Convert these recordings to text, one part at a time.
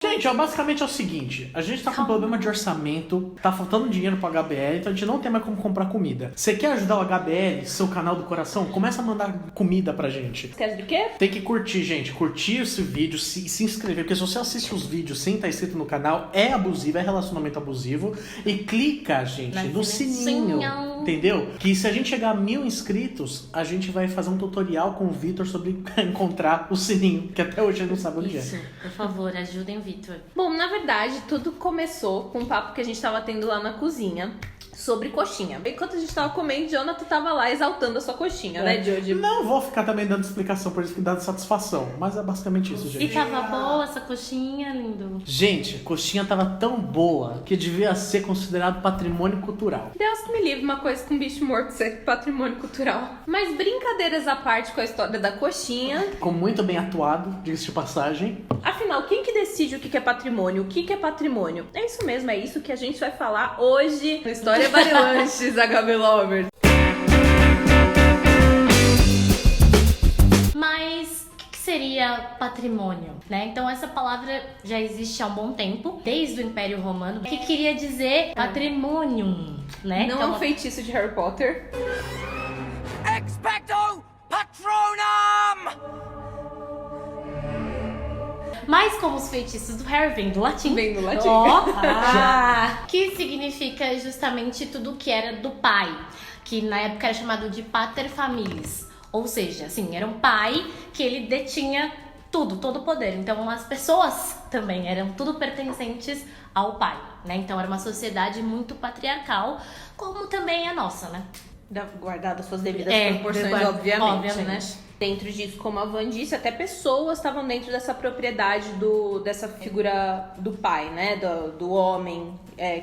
Gente, basicamente é o seguinte, a gente tá com problema de orçamento, tá faltando dinheiro pro HBL, então a gente não tem mais como comprar comida. Você quer ajudar o HBL, seu canal do coração? Começa a mandar comida pra gente. Esquece do quê? Tem que curtir, gente, curtir esse vídeo, se inscrever, porque se você assiste os vídeos sem estar inscrito no canal, é abusivo, é relacionamento abusivo. E clica, gente, no sininho, entendeu? Que se a gente chegar a 1000 inscritos, a gente vai fazer um tutorial com o Vitor sobre encontrar o sininho, que até hoje ele não sabe onde Isso, por favor, ajudem o Vitor. Bom, na verdade, tudo começou com um papo que a gente tava tendo lá na cozinha sobre coxinha. Enquanto a gente tava comendo, Jonathan tava lá exaltando a sua coxinha, né, Joji? Não vou ficar também dando explicação, por isso que dá satisfação. Mas é basicamente isso, gente. E tava boa essa coxinha, lindo? Gente, a coxinha tava tão boa que devia ser considerado patrimônio cultural. Deus que me livre uma coisa com bicho morto ser patrimônio cultural. Mas brincadeiras à parte com a história da coxinha. Ficou muito bem atuado, diga-se de passagem. Afinal, quem que decide o que é patrimônio? O que é patrimônio? É isso mesmo, é isso que a gente vai falar hoje no História Varilanches, HB Lovers. Mas o que seria patrimônio, né? Então essa palavra já existe há um bom tempo, desde o Império Romano, que queria dizer patrimonium, né? Não então, é um feitiço de Harry Potter. Expecto Patronum! Mas como os feitiços do Harry vêm do latim. Vem do latim. Que significa justamente tudo que era do pai, que na época era chamado de pater familias. Ou seja, assim, era um pai que ele detinha tudo, todo o poder. Então as pessoas também eram tudo pertencentes ao pai, né? Então era uma sociedade muito patriarcal, como também a nossa, né? Guardado suas devidas proporções, obviamente, né? Dentro disso, como a Van disse, até pessoas estavam dentro dessa propriedade dessa figura do pai, né? Do homem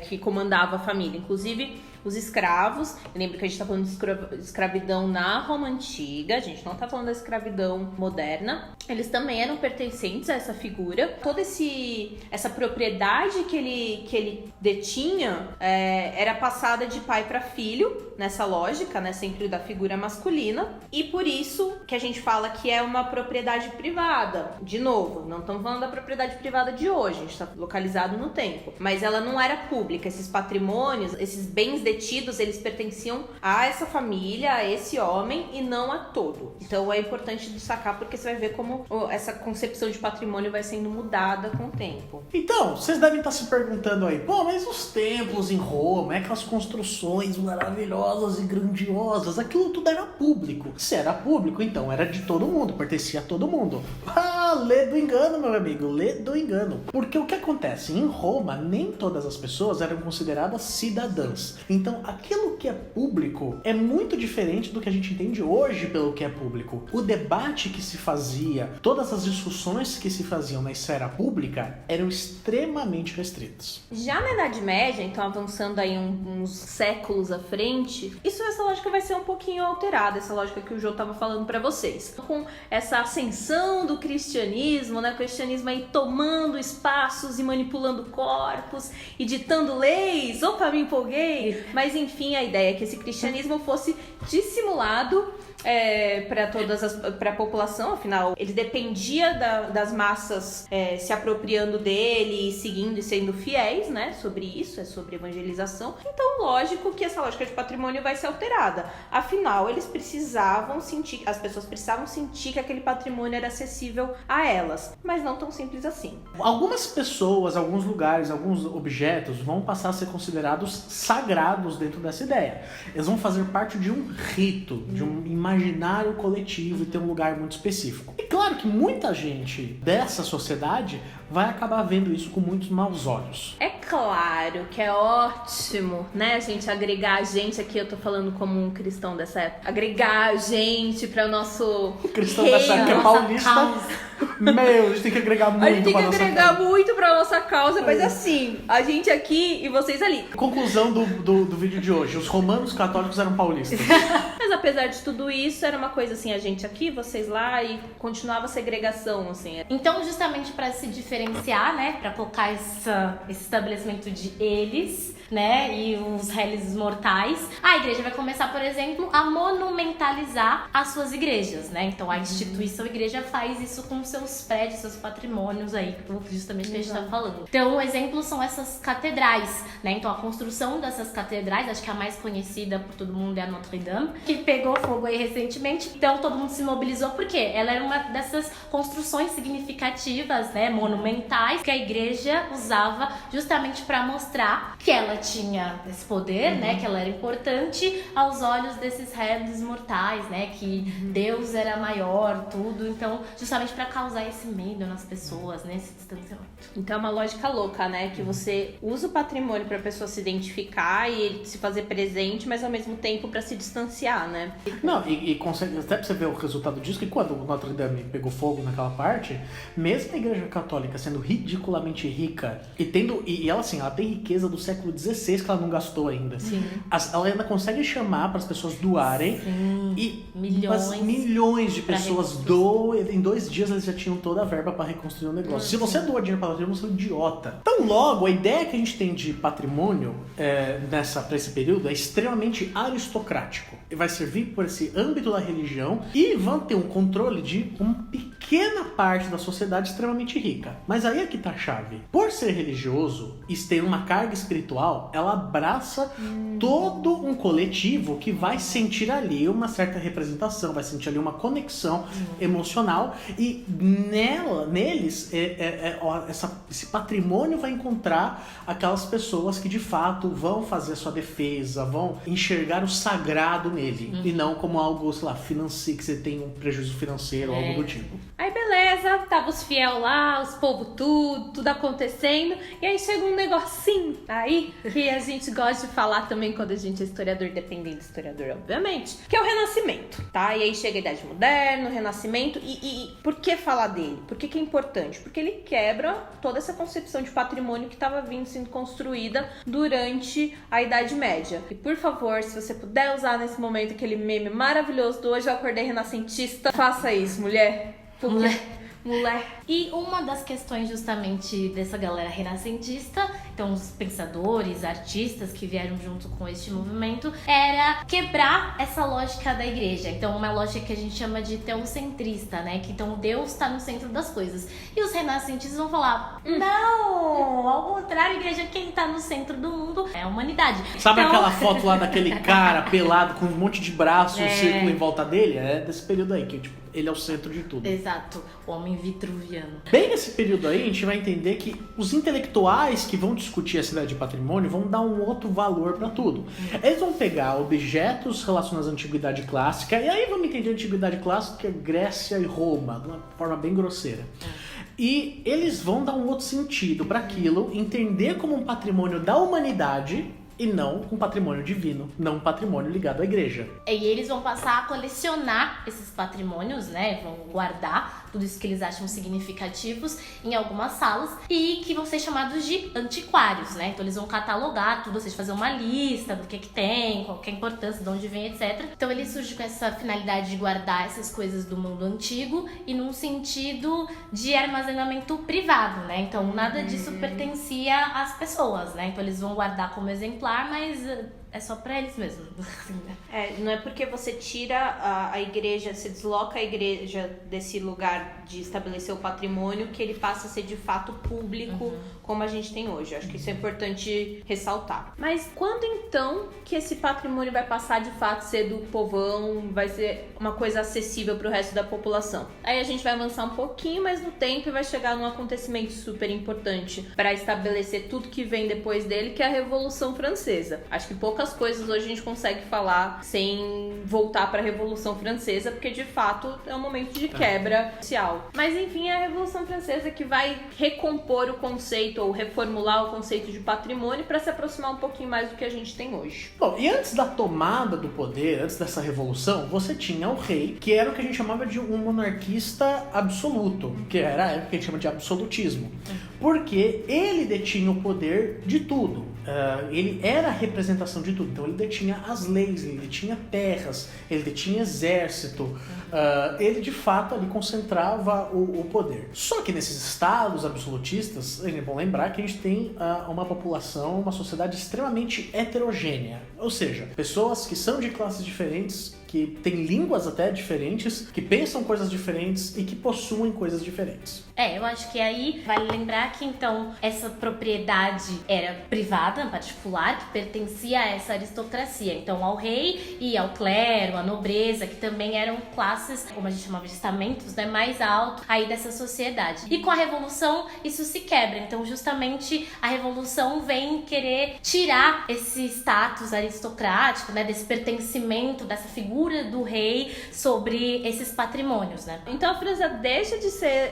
que comandava a família. Inclusive, os escravos. Lembra que a gente tá falando de escravidão na Roma Antiga, a gente não tá falando da escravidão moderna. Eles também eram pertencentes a essa figura. Toda essa propriedade que ele detinha era passada de pai para filho, nessa lógica, né? Sempre da figura masculina. E por isso que a gente fala que é uma propriedade privada. De novo, não estamos falando da propriedade privada de hoje, a gente está localizado no tempo. Mas ela não era pública. Esses patrimônios, esses bens detidos, eles pertenciam a essa família, a esse homem e não a todo. Então é importante destacar porque você vai ver como essa concepção de patrimônio vai sendo mudada com o tempo. Então, vocês devem estar se perguntando aí, pô, mas os templos em Roma, aquelas construções maravilhosas e grandiosas, aquilo tudo era público. Se era público, então era de todo mundo, pertencia a todo mundo. Lê do engano, meu amigo, lê do engano. Porque o que acontece? Em Roma, nem todas as pessoas eram consideradas cidadãs. Então, aquilo que é público é muito diferente do que a gente entende hoje pelo que é público. O debate que se fazia, todas as discussões que se faziam na esfera pública eram extremamente restritas. Já na Idade Média, então avançando aí uns séculos à frente, essa lógica vai ser um pouquinho alterada, essa lógica que o Jô estava falando para vocês. Com essa ascensão do cristianismo, né? O cristianismo aí tomando espaços e manipulando corpos e ditando leis. Opa, me empolguei! Mas enfim, a ideia é que esse cristianismo fosse dissimulado para a população, afinal ele dependia das massas se apropriando dele e seguindo e sendo fiéis, né, sobre isso, sobre evangelização. Então lógico que essa lógica de patrimônio vai ser alterada, afinal as pessoas precisavam sentir que aquele patrimônio era acessível a elas, mas não tão simples assim. Algumas pessoas, alguns lugares, alguns objetos vão passar a ser considerados sagrados dentro dessa ideia. Eles vão fazer parte de um rito, de um imaginário coletivo e ter um lugar muito específico. E claro que muita gente dessa sociedade vai acabar vendo isso com muitos maus olhos. É claro que é ótimo, né, a gente agregar a gente aqui, eu tô falando como um cristão dessa época, agregar a gente para o nosso O cristão dessa época é paulista. Meu, a gente tem que agregar muito. A gente tem que nossa agregar causa. muito pra nossa causa, mas assim, a gente aqui e vocês ali. Conclusão do vídeo de hoje. Os romanos católicos eram paulistas. Mas apesar de tudo isso, era uma coisa assim, a gente aqui, vocês lá, e continuava a segregação, assim. Então, justamente para se diferenciar diferenciar, né, para colocar esse estabelecimento de eles, né, e os réis mortais, a igreja vai começar, por exemplo, a monumentalizar as suas igrejas, né? Então a instituição igreja faz isso com seus prédios, seus patrimônios aí, justamente que a gente tá falando. Então, um exemplo são essas catedrais, né? Então a construção dessas catedrais, acho que a mais conhecida por todo mundo é a Notre Dame, que pegou fogo aí recentemente. Então todo mundo se mobilizou porque ela era uma dessas construções significativas, né, monumentais, que a igreja usava justamente para mostrar que ela tinha esse poder, né, que ela era importante aos olhos desses réis mortais, né, que Deus era maior, tudo. Então, justamente para causar esse medo nas pessoas, né, esse distanciamento. Então é uma lógica louca, né, que você usa o patrimônio para a pessoa se identificar e ele se fazer presente, mas ao mesmo tempo para se distanciar, né? Não, e consegue, até pra você ver o resultado disso, que quando Notre Dame pegou fogo naquela parte, mesmo a igreja católica sendo ridiculamente rica e tendo, e ela assim, ela tem riqueza do século XVI que ela não gastou ainda. Sim. Ela ainda consegue chamar para as pessoas doarem. Sim. E milhões de pessoas em 2 dias eles já tinham toda a verba para reconstruir o negócio. Se você doa dinheiro para patrimônio, você é um idiota. Então logo, a ideia que a gente tem de patrimônio para esse período é extremamente aristocrático. Vai servir por esse âmbito da religião e vão ter um controle de uma pequena parte da sociedade extremamente rica. Mas aí é que tá a chave. Por ser religioso e ter uma carga espiritual, ela abraça todo um coletivo que vai sentir ali uma certa representação, vai sentir ali uma conexão emocional e neles esse patrimônio vai encontrar aquelas pessoas que de fato vão fazer a sua defesa, vão enxergar o sagrado nele e não como algo, sei lá, financeiro, que você tem um prejuízo financeiro ou algo do tipo. Aí beleza, tava os fiel lá, os povo tudo acontecendo, e aí chega um negocinho aí que a gente gosta de falar também quando a gente é historiador, dependendo do historiador, obviamente, que é o Renascimento, tá? E aí chega a Idade Moderna, o Renascimento, e por que falar dele? Por que é importante? Porque ele quebra toda essa concepção de patrimônio que estava sendo construída durante a Idade Média. E por favor, se você puder usar nesse momento aquele meme maravilhoso do Hoje Eu Acordei Renascentista, faça isso, mulher. Mulher. E uma das questões justamente dessa galera renascentista, então os pensadores, artistas que vieram junto com este movimento, era quebrar essa lógica da igreja. Então uma lógica que a gente chama de teocentrista, né? Que então Deus está no centro das coisas. E os renascentistas vão falar, não, ao contrário, a igreja quem está no centro do mundo é a humanidade. Sabe aquela foto lá daquele cara pelado com um monte de braço, um círculo em volta dele? É desse período aí, que tipo, ele é o centro de tudo. Exato, o homem vitruviano. Bem nesse período aí, a gente vai entender que os intelectuais que vão discutir essa ideia de patrimônio vão dar um outro valor para tudo. Eles vão pegar objetos relacionados à antiguidade clássica, e aí vamos entender a antiguidade clássica, que é Grécia e Roma, de uma forma bem grosseira. E eles vão dar um outro sentido para aquilo, entender como um patrimônio da humanidade e não um patrimônio divino, não um patrimônio ligado à igreja. E eles vão passar a colecionar esses patrimônios, né? Vão guardar tudo isso que eles acham significativos em algumas salas e que vão ser chamados de antiquários, né? Então eles vão catalogar tudo, ou seja, fazer uma lista do que tem, qual que é a importância, de onde vem, etc. Então ele surge com essa finalidade de guardar essas coisas do mundo antigo e num sentido de armazenamento privado, né? Então nada disso pertencia às pessoas, né? Então eles vão guardar como exemplar, mas é só pra eles mesmo. Não é porque você tira a igreja, você desloca a igreja desse lugar de estabelecer o patrimônio que ele passa a ser de fato público, como a gente tem hoje. Acho que isso é importante ressaltar. Mas quando então que esse patrimônio vai passar de fato a ser do povão, vai ser uma coisa acessível pro resto da população? Aí a gente vai avançar um pouquinho mais no tempo e vai chegar num acontecimento super importante para estabelecer tudo que vem depois dele, que é a Revolução Francesa. Acho que poucas coisas hoje a gente consegue falar sem voltar para a Revolução Francesa, porque de fato é um momento de quebra social. Mas enfim, é a Revolução Francesa que vai recompor o conceito ou reformular o conceito de patrimônio para se aproximar um pouquinho mais do que a gente tem hoje. Bom, e antes da tomada do poder, antes dessa revolução, você tinha o rei, que era o que a gente chamava de um monarquista absoluto, que era a época que a gente chama de absolutismo. porque ele detinha o poder de tudo. Ele era a representação de tudo. Então ele detinha as leis, ele detinha terras, ele detinha exército. Ele de fato ali concentrava o poder. Só que nesses estados absolutistas, é bom lembrar que a gente tem uma população, uma sociedade extremamente heterogênea. Ou seja, pessoas que são de classes diferentes, que têm línguas até diferentes, que pensam coisas diferentes e que possuem coisas diferentes. Eu acho que aí vale lembrar que então essa propriedade era privada, particular, que pertencia a essa aristocracia. Então ao rei e ao clero, à nobreza, que também eram classes, como a gente chamava de estamentos, né, mais altos aí dessa sociedade. E com a Revolução isso se quebra. Então justamente a Revolução vem querer tirar esse status aristocrático, né, desse pertencimento, dessa figura do rei sobre esses patrimônios, né? Então a França deixa de ser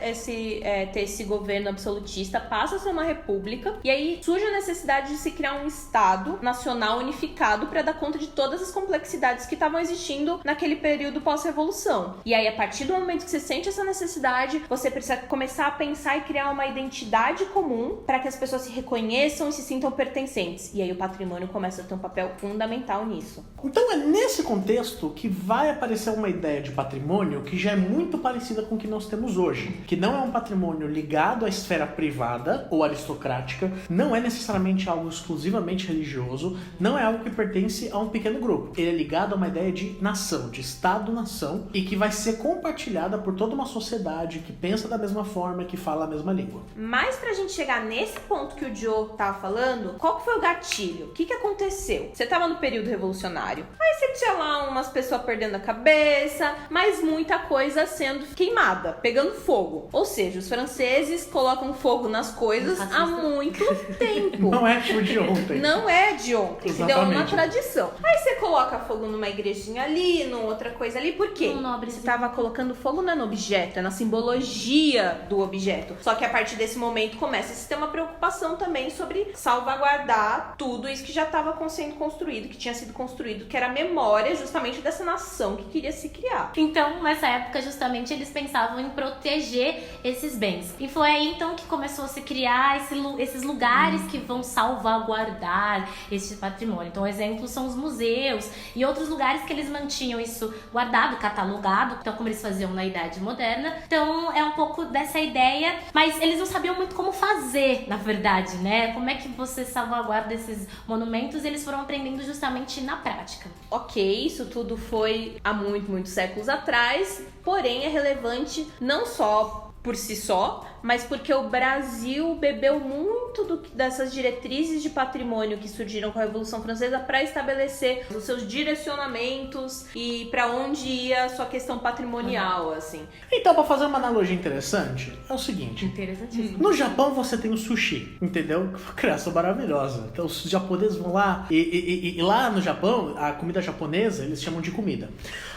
ter esse governo absolutista, passa a ser uma república, e aí surge a necessidade de se criar um Estado nacional unificado para dar conta de todas as complexidades que estavam existindo naquele período pós-revolução. E aí, a partir do momento que você sente essa necessidade, você precisa começar a pensar e criar uma identidade comum para que as pessoas se reconheçam e se sintam pertencentes. E aí o patrimônio começa a ter um papel fundamental nisso. Então é nesse contexto que vai aparecer uma ideia de patrimônio que já é muito parecida com o que nós temos hoje, que não é um patrimônio ligado à esfera privada ou aristocrática, não é necessariamente algo exclusivamente religioso, não é algo que pertence a um pequeno grupo. Ele é ligado a uma ideia de nação, de Estado-nação, e que vai ser compartilhada por toda uma sociedade que pensa da mesma forma, que fala a mesma língua. Mas pra gente chegar nesse ponto que o Joe tava falando, qual que foi o gatilho? O que aconteceu? Você tava no período revolucionário, aí você tinha lá umas pessoas perdendo a cabeça, mas muita coisa sendo queimada, pegando fogo. Ou seja, os franceses colocam fogo nas coisas há muito tempo. Não é tipo de ontem. Não é de ontem. Se deu uma Exatamente. tradição. Aí você coloca fogo numa igrejinha ali, numa outra coisa ali. Por quê? Você tava colocando fogo não é no objeto, é na simbologia do objeto. Só que a partir desse momento começa a se ter uma preocupação também sobre salvaguardar tudo isso que já estava sendo construído, que tinha sido construído, que era a memória justamente dessa nação que queria se criar. Então, nessa época, justamente, eles pensavam em proteger esses bens. E foi aí, então, que começou a se criar esses lugares que vão salvaguardar esse patrimônio. Então, exemplos são os museus e outros lugares que eles mantinham isso guardado, catalogado, então, como eles faziam na Idade Moderna. Então, é um pouco dessa ideia, mas eles não sabiam muito como fazer, na verdade, né? Como é que você salvaguarda esses monumentos? Eles foram aprendendo justamente na prática. Ok, isso tudo foi há muitos séculos atrás, porém é relevante não só por si só, mas porque o Brasil bebeu muito dessas diretrizes de patrimônio que surgiram com a Revolução Francesa para estabelecer os seus direcionamentos e para onde ia a sua questão patrimonial, assim. Então, para fazer uma analogia interessante, é o seguinte. Interessantíssimo. No Japão você tem o sushi, entendeu? Criação maravilhosa. Então os japoneses vão lá e lá no Japão, a comida japonesa, eles chamam de comida.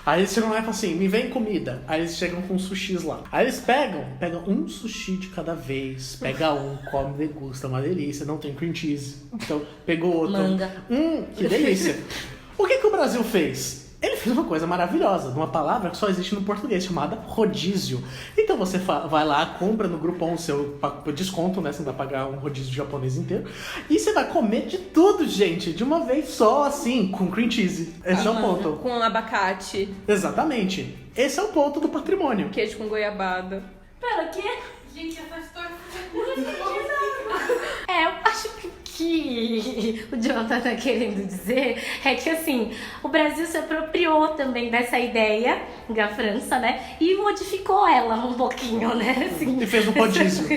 Aí eles chegam lá e falam assim, me vem comida. Aí eles chegam com sushis lá. Aí eles pegam um sushi de cada vez, pega um, come, degusta, uma delícia, não tem cream cheese. Então pegou outro. Manga. Que delícia. O que o Brasil fez? Ele fez uma coisa maravilhosa, uma palavra que só existe no português, chamada rodízio. Então você vai lá, compra no Groupon o seu desconto, né? Você vai pagar um rodízio japonês inteiro. E você vai comer de tudo, gente, de uma vez só, assim, com cream cheese. Esse é o ponto. Com abacate. Exatamente. Esse é o ponto do patrimônio. Queijo com goiabada. Pera, o quê? Gente, essa história Eu acho que o Jonathan tá querendo dizer é que, assim, o Brasil se apropriou também dessa ideia da França, né? E modificou ela um pouquinho, né? Assim, E fez um rodízio.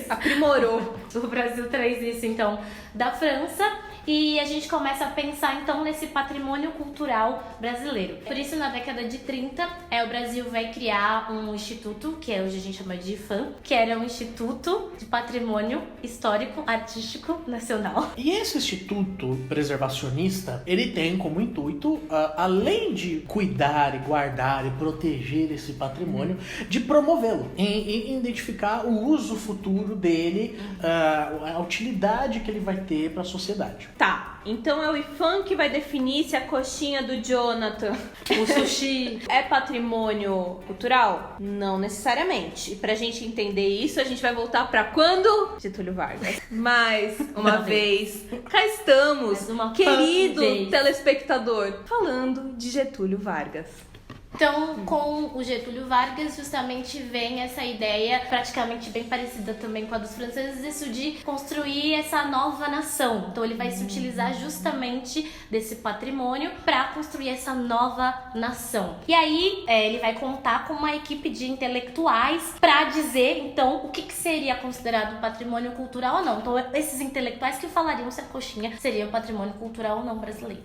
Aprimorou. O Brasil traz isso, então, da França. E a gente começa a pensar, então, nesse patrimônio cultural brasileiro. Por isso, na década de 30, o Brasil vai criar um instituto, que hoje a gente chama de IPHAN, que era um Instituto de Patrimônio Histórico Artístico Nacional. E esse instituto preservacionista, ele tem como intuito, além de cuidar e guardar e proteger esse patrimônio, de promovê-lo, em identificar o uso futuro dele, a utilidade que ele vai ter para a sociedade. Tá, então é o IFAM que vai definir se a coxinha do Jonathan, o sushi, é patrimônio cultural? Não necessariamente. E pra gente entender isso, a gente vai voltar pra quando? Getúlio Vargas. Mais uma vez, cá estamos, querido telespectador, falando de Getúlio Vargas. Então, com o Getúlio Vargas, justamente vem essa ideia, praticamente bem parecida também com a dos franceses, isso de construir essa nova nação. Então, ele vai se utilizar justamente desse patrimônio para construir essa nova nação. E aí, ele vai contar com uma equipe de intelectuais para dizer, então, o que seria considerado patrimônio cultural ou não. Então, esses intelectuais que falariam se a coxinha seria patrimônio cultural ou não brasileiro.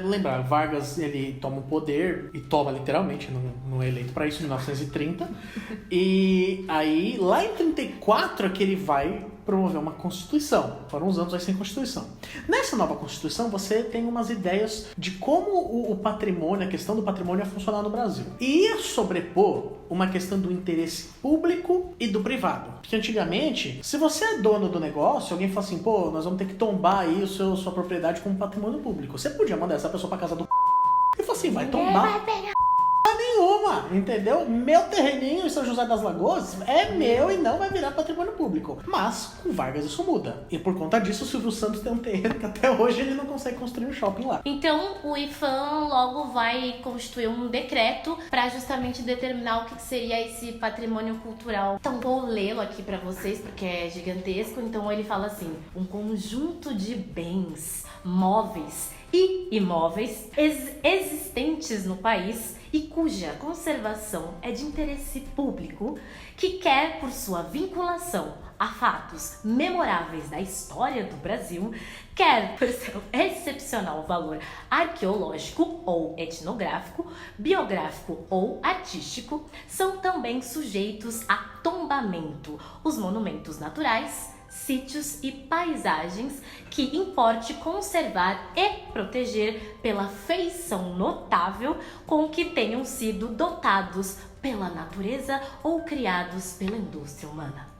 Lembrar, Vargas, ele toma o poder e toma literalmente, não é eleito para isso, em 1930. E aí, lá em 34 é que ele vai promover uma Constituição. Foram uns anos aí sem Constituição. Nessa nova Constituição, você tem umas ideias de como o patrimônio, a questão do patrimônio ia funcionar no Brasil. E ia sobrepor uma questão do interesse público e do privado. Porque antigamente, se você é dono do negócio, alguém fala assim, pô, nós vamos ter que tombar aí sua propriedade como patrimônio público. Você podia mandar essa pessoa pra casa do e falar assim, vai tombar nenhuma, entendeu? Meu terreninho em São José das Lagoas é meu e não vai virar patrimônio público. Mas com Vargas isso muda. E por conta disso o Silvio Santos tem um terreno que até hoje ele não consegue construir um shopping lá. Então o IFAM logo vai constituir um decreto para justamente determinar o que seria esse patrimônio cultural. Então vou lê-lo aqui para vocês porque é gigantesco. Então ele fala assim: um conjunto de bens móveis e imóveis existentes no país e cuja conservação é de interesse público, que quer, por sua vinculação a fatos memoráveis da história do Brasil, quer por seu excepcional valor arqueológico ou etnográfico, biográfico ou artístico, são também sujeitos a tombamento os monumentos naturais, sítios e paisagens que importe conservar e proteger pela feição notável com que tenham sido dotados pela natureza ou criados pela indústria humana.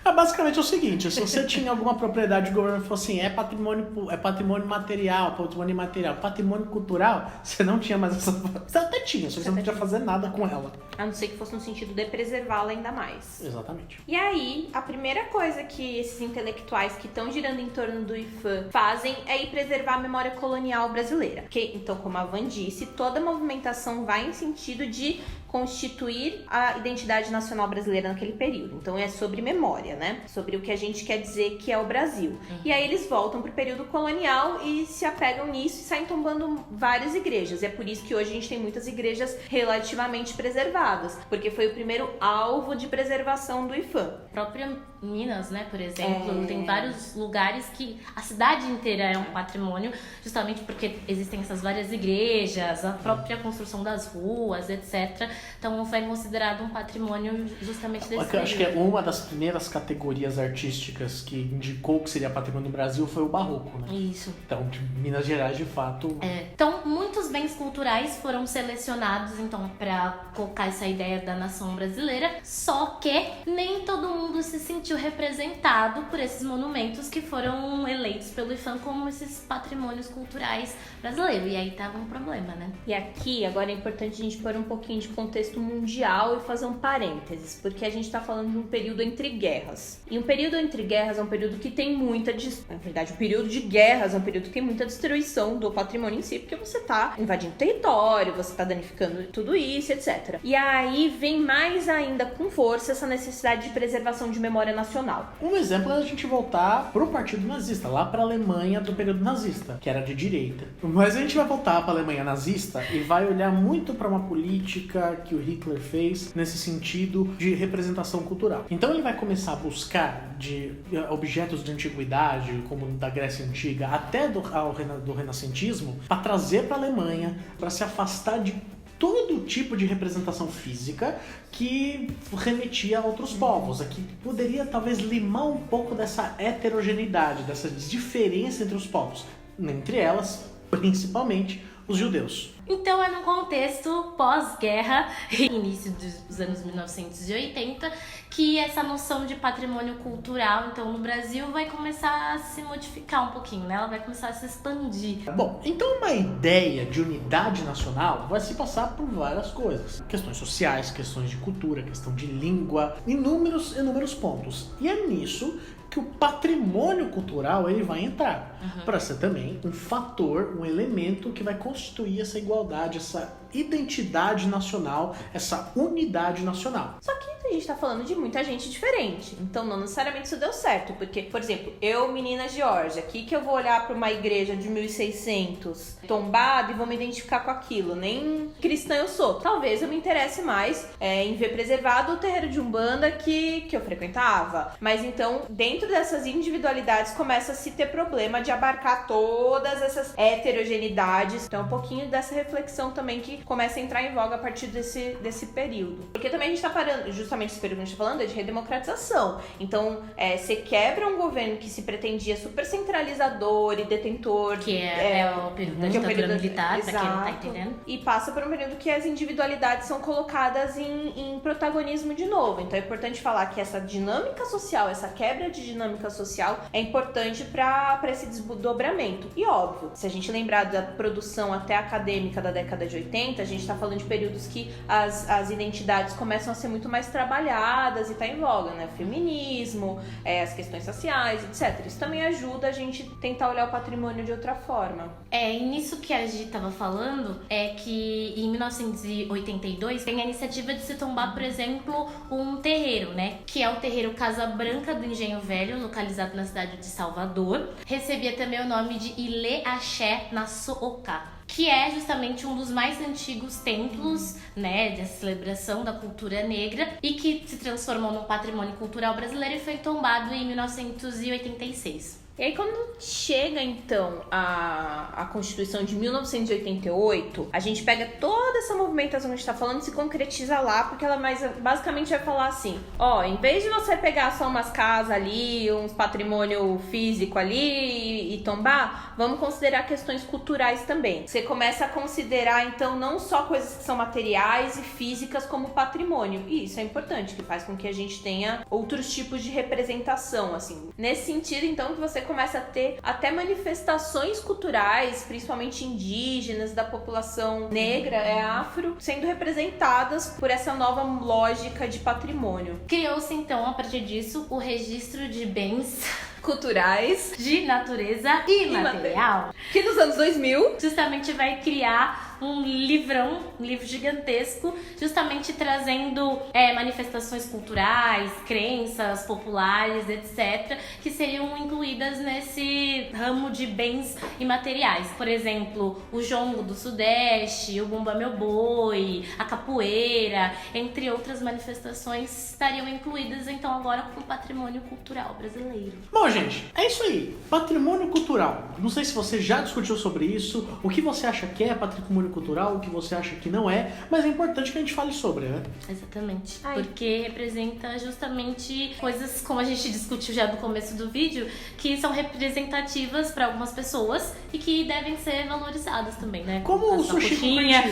Basicamente é o seguinte, se você tinha alguma propriedade, o governo falou assim, é patrimônio material, patrimônio imaterial, patrimônio cultural, você não tinha mais essa... Você até tinha, só que você não podia fazer nada com ela. A não ser que fosse no sentido de preservá-la ainda mais. Exatamente. E aí, a primeira coisa que esses intelectuais que estão girando em torno do IFAM fazem é ir preservar a memória colonial brasileira. Que, então, como a Van disse, toda a movimentação vai em sentido de constituir a identidade nacional brasileira naquele período. Então é sobre memória, né? Sobre o que a gente quer dizer que é o Brasil. E aí eles voltam pro período colonial e se apegam nisso e saem tombando várias igrejas. E é por isso que hoje a gente tem muitas igrejas relativamente preservadas, porque foi o primeiro alvo de preservação do IFAM. Própria Minas, né, por exemplo, tem vários lugares que a cidade inteira é um patrimônio, justamente porque existem essas várias igrejas, a própria construção das ruas, etc. Então foi considerado um patrimônio justamente desse período. Acho que uma das primeiras categorias artísticas que indicou que seria patrimônio do Brasil foi o barroco, né? Isso. Então, de Minas Gerais, de fato... Então, muitos bens culturais foram selecionados, então, para colocar essa ideia da nação brasileira, só que nem todo mundo se sentiu representado por esses monumentos que foram eleitos pelo IFAM como esses patrimônios culturais brasileiros. E aí tava um problema, né? E aqui, agora é importante a gente pôr um pouquinho de contexto mundial e fazer um parênteses, porque a gente tá falando de um período entre guerras. E um período entre guerras é um período que tem muita... Na verdade, o período de guerras é um período que tem muita destruição do patrimônio em si, porque você tá invadindo território, você tá danificando tudo isso, etc. E aí vem mais ainda com força essa necessidade de preservação de memória nacional. Um exemplo é a gente voltar pro partido nazista, lá pra Alemanha do período nazista, que era de direita. Mas a gente vai voltar pra Alemanha nazista e vai olhar muito pra uma política que o Hitler fez nesse sentido de representação cultural. Então ele vai começar a buscar de objetos de antiguidade, como da Grécia Antiga, até do renascentismo, para trazer para a Alemanha, para se afastar de todo tipo de representação física que remetia a outros povos, que poderia talvez limar um pouco dessa heterogeneidade, dessa diferença entre os povos, entre elas, principalmente, os judeus. Então é num contexto pós-guerra, início dos anos 1980, que essa noção de patrimônio cultural, então, no Brasil, vai começar a se modificar um pouquinho, né? Ela vai começar a se expandir. Bom, então uma ideia de unidade nacional vai se passar por várias coisas. Questões sociais, questões de cultura, questão de língua, inúmeros pontos. E é nisso que o patrimônio cultural ele vai entrar, para ser também um fator, um elemento que vai constituir essa igualdade, essa identidade nacional, essa unidade nacional. Só que a gente tá falando de muita gente diferente, então não necessariamente isso deu certo, porque, por exemplo, eu, menina Geórgia, aqui que eu vou olhar para uma igreja de 1600 tombada e vou me identificar com aquilo, nem cristã eu sou. Talvez eu me interesse mais em ver preservado o terreiro de Umbanda que eu frequentava, mas então, dentro dessas individualidades começa a se ter problema de abarcar todas essas heterogeneidades, então um pouquinho dessa reflexão também que começa a entrar em voga a partir desse período. Porque também a gente tá parando, justamente esse período que a gente tá falando é de redemocratização. Então, você quebra um governo que se pretendia super centralizador e detentor. Que é o período da ditadura militar, pra quem não tá entendendo. E passa por um período que as individualidades são colocadas em protagonismo de novo. Então é importante falar que essa dinâmica social, essa quebra de dinâmica social é importante para esse desdobramento. E óbvio, se a gente lembrar da produção até acadêmica da década de 80, a gente tá falando de períodos que as identidades começam a ser muito mais trabalhadas e tá em voga, né? O feminismo, as questões sociais, etc. Isso também ajuda a gente tentar olhar o patrimônio de outra forma. E nisso que a gente tava falando, é que em 1982 tem a iniciativa de se tombar, por exemplo, um terreiro, né? Que é o terreiro Casa Branca do Engenho Velho, localizado na cidade de Salvador. Recebia também o nome de Ilê Axé na Sooká, que é justamente um dos mais antigos templos, né, de celebração da cultura negra e que se transformou no patrimônio cultural brasileiro e foi tombado em 1986. E aí quando chega então a Constituição de 1988, a gente pega toda essa movimentação que a gente tá falando e se concretiza lá, porque ela basicamente vai falar assim, em vez de você pegar só umas casas ali, uns patrimônio físico ali e tombar, vamos considerar questões culturais também. Você começa a considerar então não só coisas que são materiais e físicas como patrimônio, e isso é importante, que faz com que a gente tenha outros tipos de representação, assim. Nesse sentido então que você começa a ter até manifestações culturais, principalmente indígenas, da população negra, afro, sendo representadas por essa nova lógica de patrimônio. Criou-se então, a partir disso, o registro de bens culturais de natureza imaterial, que nos anos 2000 justamente vai criar um livro gigantesco, justamente trazendo manifestações culturais, crenças populares, etc., que seriam incluídas nesse ramo de bens imateriais. Por exemplo, o jongo do Sudeste, o Bumba Meu Boi, a capoeira, entre outras manifestações, estariam incluídas então agora com o patrimônio cultural brasileiro. Bom, gente, é isso aí. Patrimônio cultural. Não sei se você já discutiu sobre isso, o que você acha que é patrimônio cultural, o que você acha que não é, mas é importante que a gente fale sobre, né? Exatamente. Porque representa justamente coisas, como a gente discutiu já no começo do vídeo, que são representativas para algumas pessoas e que devem ser valorizadas também, né? Como o sushi com cream.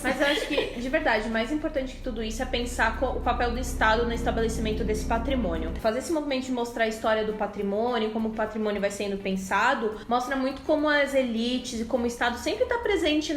Mas eu acho que, de verdade, o mais importante que tudo isso é pensar o papel do Estado no estabelecimento desse patrimônio. Fazer esse movimento de mostrar a história do patrimônio, como o patrimônio vai sendo pensado, mostra muito como as elites e como o Estado sempre está presente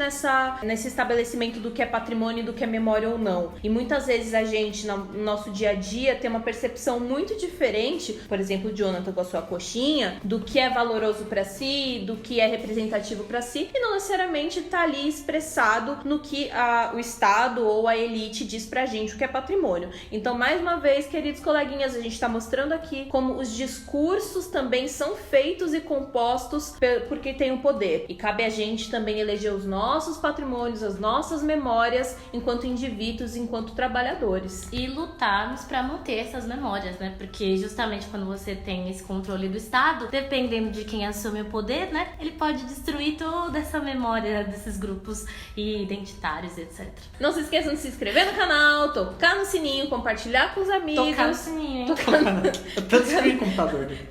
nesse estabelecimento do que é patrimônio e do que é memória ou não. E muitas vezes a gente, no nosso dia a dia, tem uma percepção muito diferente, por exemplo, o Jonathan com a sua coxinha, do que é valoroso para si, do que é representativo para si, e não necessariamente está ali expressado no que o Estado ou a elite diz pra gente o que é patrimônio. Então, mais uma vez, queridos coleguinhas, a gente está mostrando aqui como os discursos também são feitos e compostos porque tem o poder. E cabe a gente também eleger os nossos patrimônios, as nossas memórias, enquanto indivíduos, enquanto trabalhadores. E lutarmos para manter essas memórias, né? Porque justamente quando você tem esse controle do Estado, dependendo de quem assume o poder, né? Ele pode destruir toda essa memória desses grupos identitários, etc. Não se esqueçam de se inscrever no canal, tocar no sininho, compartilhar com os amigos. Tocar no sininho, hein?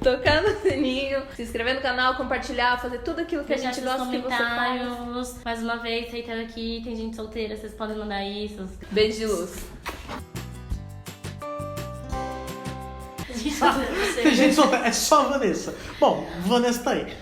Tocar no sininho, se inscrever no canal, compartilhar, fazer tudo aquilo que a gente gosta que você faz. mais uma vez, reitero aqui, tem gente solteira, vocês podem mandar isso. Beijo de luz. Tem gente solteira, é só a Vanessa. Bom, Vanessa tá aí.